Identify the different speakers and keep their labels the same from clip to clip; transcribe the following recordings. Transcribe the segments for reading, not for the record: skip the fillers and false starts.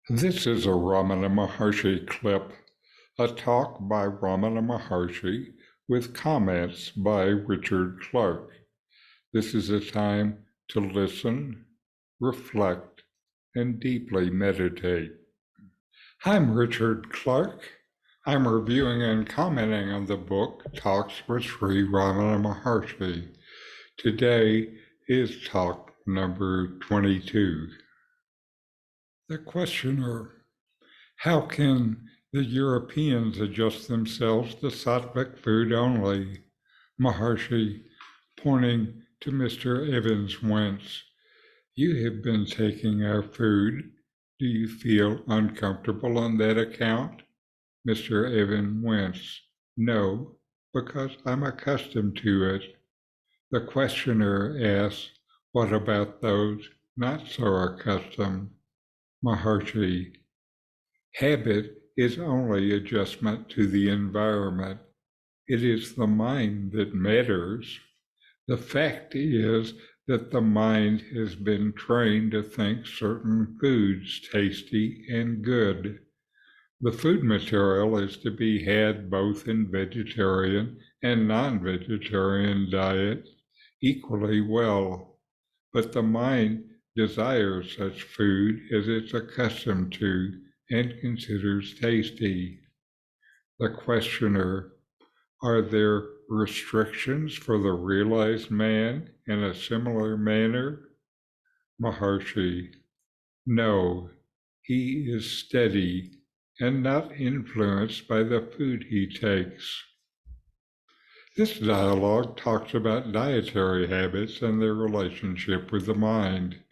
Speaker 1: This is a Ramana Maharshi clip, a talk by Ramana Maharshi with comments by Richard Clarke. This is a time to listen, reflect, and deeply meditate. I'm Richard Clarke. I'm reviewing and commenting on the book Talks with Sri Ramana Maharshi. Today is talk number 22. The questioner: how can the Europeans adjust themselves to sattvic food only? Maharshi, pointing to Mr. Evans, went, "You have been taking our food. Do you feel uncomfortable on that account?" Mr. Evans wince, "No, because I'm accustomed to it." The questioner asks, "What about those not so accustomed?" Maharshi, habit is only adjustment to the environment. It is the mind that matters. The fact is that the mind has been trained to think certain foods tasty and good. The food material is to be had both in vegetarian and non-vegetarian diets equally well, but the mind desires such food as it's accustomed to and considers tasty. The questioner: are there restrictions for the realized man in a similar manner? Maharshi, no, he is steady and not influenced by the food he takes. This dialogue talks about dietary habits and their relationship with the mind.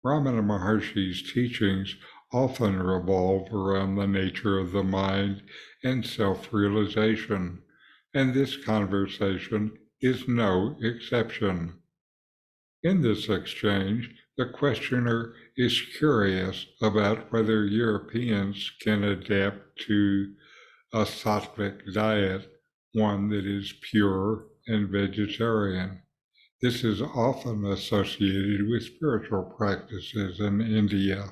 Speaker 1: Ramana Maharshi's teachings often revolve around the nature of the mind and self-realization, and this conversation is no exception. In this exchange, the questioner is curious about whether Europeans can adapt to a sattvic diet, one that is pure and vegetarian. This is often associated with spiritual practices in India.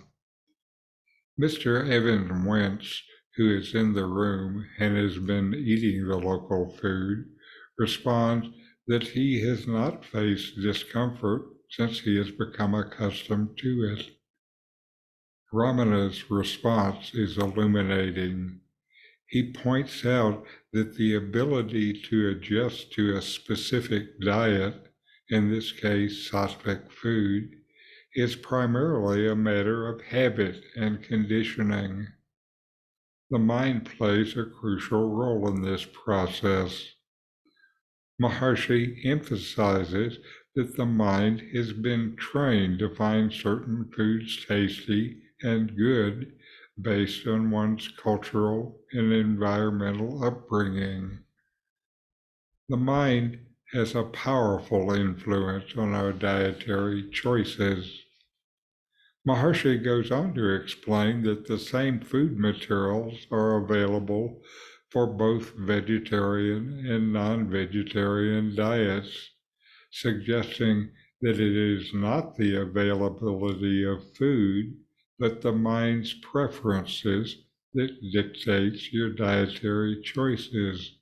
Speaker 1: Mr. Evan Wentz, who is in the room and has been eating the local food, responds that he has not faced discomfort since he has become accustomed to it. Ramana's response is illuminating. He points out that the ability to adjust to a specific diet, in this case sattvic food, is primarily a matter of habit and conditioning. The mind plays a crucial role in this process. Maharshi emphasizes that the mind has been trained to find certain foods tasty and good based on one's cultural and environmental upbringing. The mind has a powerful influence on our dietary choices. Maharshi goes on to explain that the same food materials are available for both vegetarian and non-vegetarian diets, suggesting that it is not the availability of food, but the mind's preferences that dictates your dietary choices.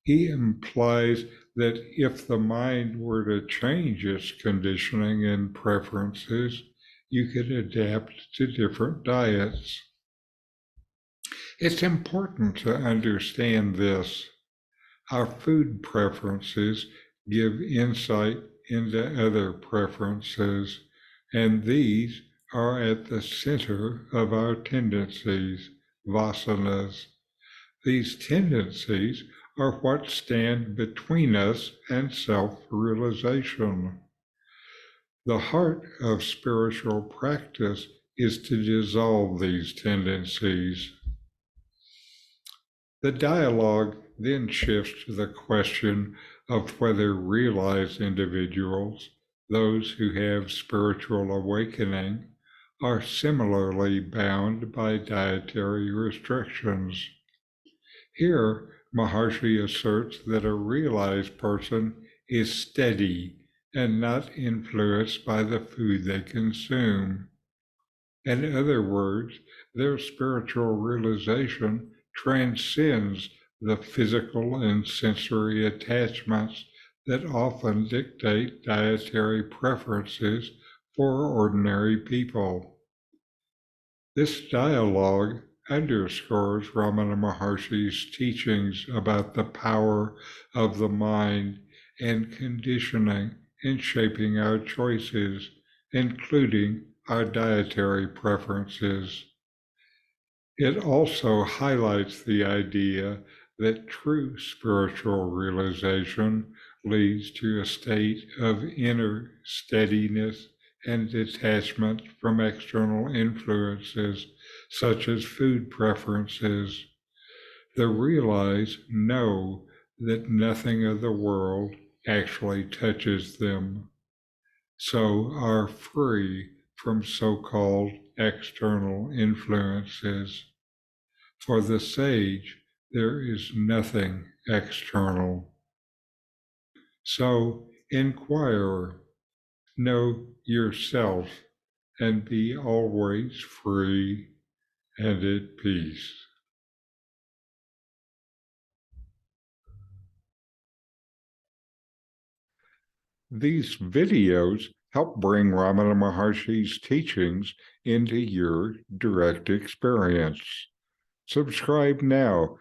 Speaker 1: He implies that if the mind were to change its conditioning and preferences, you could adapt to different diets. It's important to understand this. Our food preferences give insight into other preferences, and these are at the center of our tendencies, vasanas. These tendencies are what stand between us and self-realization. The heart of spiritual practice is to dissolve these tendencies. The dialogue then shifts to the question of whether realized individuals, those who have spiritual awakening, are similarly bound by dietary restrictions. Here, Maharshi asserts that a realized person is steady and not influenced by the food they consume. In other words, their spiritual realization transcends the physical and sensory attachments that often dictate dietary preferences for ordinary people. This dialogue underscores Ramana Maharshi's teachings about the power of the mind and conditioning in shaping our choices, including our dietary preferences. It also highlights the idea that true spiritual realization leads to a state of inner steadiness and detachment from external influences such as food preferences. The realized know that nothing of the world actually touches them, so are free from so-called external influences. For the sage, there is nothing external. So inquire, know yourself, and be always free and at peace. These videos help bring Ramana Maharshi's teachings into your direct experience. Subscribe now